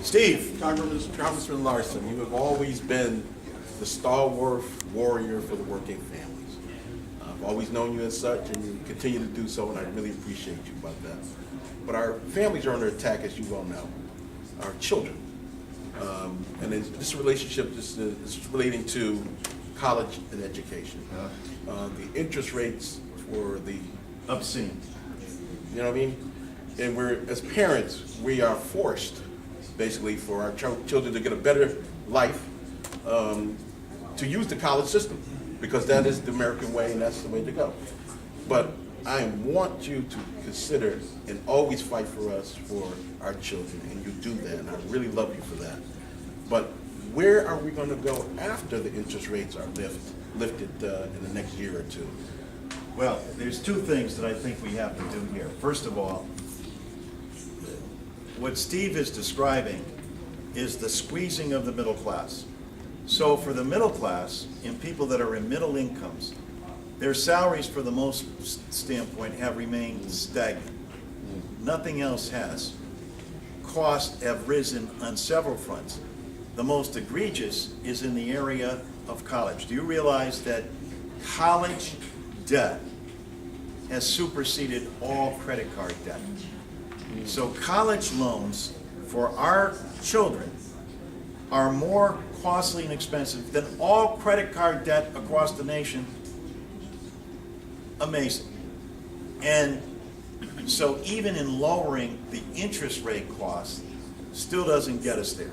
Steve. Congressman Larson, you have always been the stalwart warrior for the working families. I've always known you as such, and you continue to do so, and I really appreciate you about that. But our families are under attack, as you well know. Our children. And this relationship is relating to college and education. The interest rates for the Obscene. you know what I mean? And we're, as parents, we are forced, basically, for our children to get a better life, to use the college system, because that is the American way and that's the way to go. But I want you to consider and always fight for us, for our children, and you do that, and I really love you for that. But where are we going to go after the interest rates are lifted in the next year or two? Well, there's two things that I think we have to do here. First of all, what Steve is describing is the squeezing of the middle class. So for the middle class and people that are in middle incomes, their salaries for the most standpoint have remained stagnant. Nothing else has. Costs have risen on several fronts. The most egregious is in the area of college. Do you realize that college debt has superseded all credit card debt? So college loans for our children are more costly and expensive than all credit card debt across the nation. Amazing. And so even in lowering the interest rate cost, still doesn't get us there.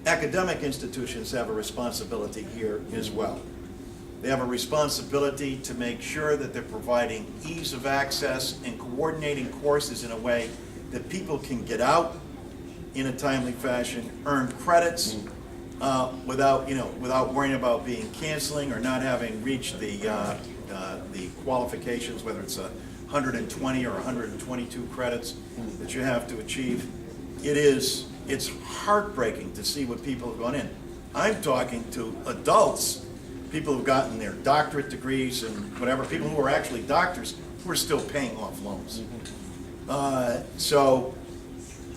Academic institutions have a responsibility here as well. They have a responsibility to make sure that they're providing ease of access and coordinating courses in a way that people can get out in a timely fashion, earn credits without worrying about being canceling or not having reached the qualifications, whether it's 120 or 122 credits that you have to achieve. It's heartbreaking to see what people have gone in. I'm talking to adults, people who've gotten their doctorate degrees and whatever, people who are actually doctors who are still paying off loans. So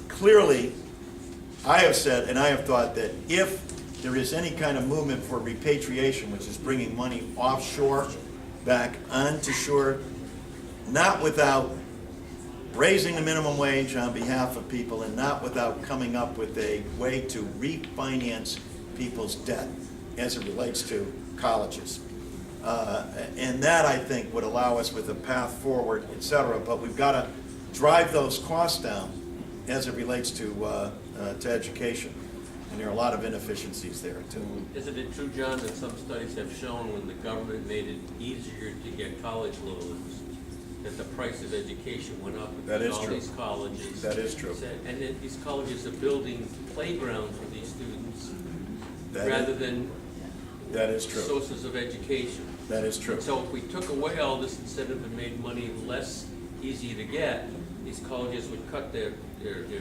clearly, I have said and I have thought that if there is any kind of movement for repatriation, which is bringing money offshore back onto shore, not without raising the minimum wage on behalf of people and not without coming up with a way to refinance people's debt as it relates to colleges. And that, I think, would allow us with a path forward, et cetera. But we've got to drive those costs down as it relates to education. And there are a lot of inefficiencies there, too. Isn't it true, John, that some studies have shown when the government made it easier to get college loans, that the price of education went up? That is all true. These colleges. That is true. And that these colleges are building playgrounds for these students That rather is- than That is true. sources of education. That is true. So if we took away all this incentive and made money less easy to get, these colleges would cut their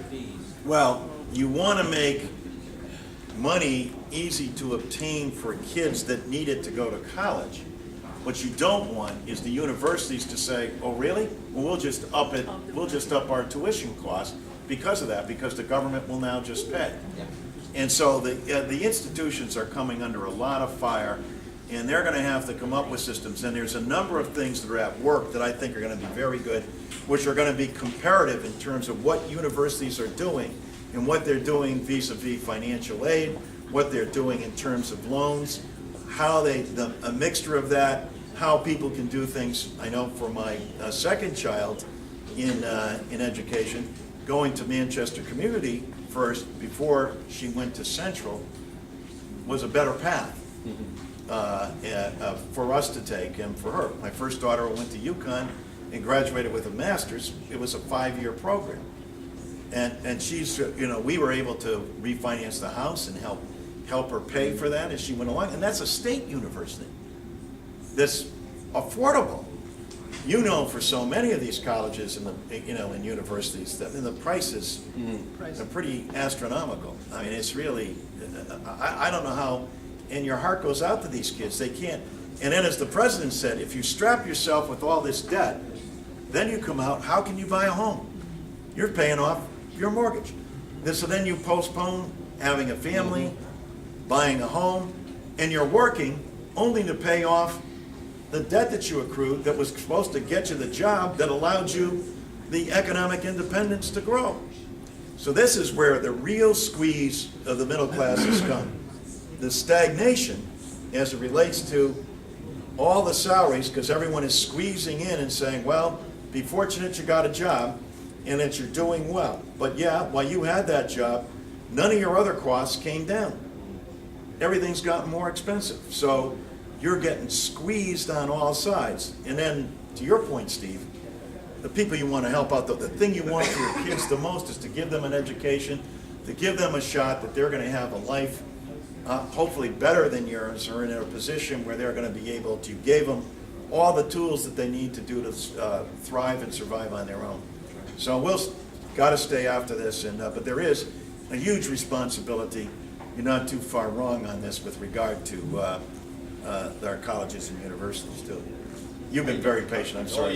fees. Well, you want to make money easy to obtain for kids that need it to go to college. What you don't want is the universities to say, oh, really? Well, we'll just up it, we'll just up our tuition cost because of that, because the government will now just pay. And so the institutions are coming under a lot of fire, and they're going to have to come up with systems. And there's a number of things that are at work that I think are going to be very good, which are going to be comparative in terms of what universities are doing and what they're doing vis-a-vis financial aid, what they're doing in terms of loans, how a mixture of that, how people can do things. I know for my second child in education, going to Manchester Community first before she went to Central was a better path for us to take and for her. My first daughter went to UConn and graduated with a master's. It was a 5-year program. And she's, we were able to refinance the house and help her pay for that as she went along. And that's a state university that's affordable. For so many of these colleges and and universities, that the prices are pretty astronomical. I mean, it's really, I don't know how, and your heart goes out to these kids. They can't. And then, as the president said, if you strap yourself with all this debt, then you come out, how can you buy a home? You're paying off your mortgage. So then you postpone having a family, buying a home, and you're working only to pay off the debt that you accrued that was supposed to get you the job that allowed you the economic independence to grow. So this is where the real squeeze of the middle class has come. The stagnation as it relates to all the salaries, because everyone is squeezing in and saying, well, be fortunate you got a job and that you're doing well. But yeah, while you had that job, none of your other costs came down. Everything's gotten more expensive. So you're getting squeezed on all sides. And then, to your point, Steve, the people you want to help out, the thing you want for your kids the most is to give them an education, to give them a shot that they're going to have a life hopefully better than yours, or in a position where they're going to be able to give them all the tools that they need to do to thrive and survive on their own. So we'll got to stay after this, and but there is a huge responsibility. You're not too far wrong on this with regard to our colleges and universities too. You've been very patient. I'm sorry.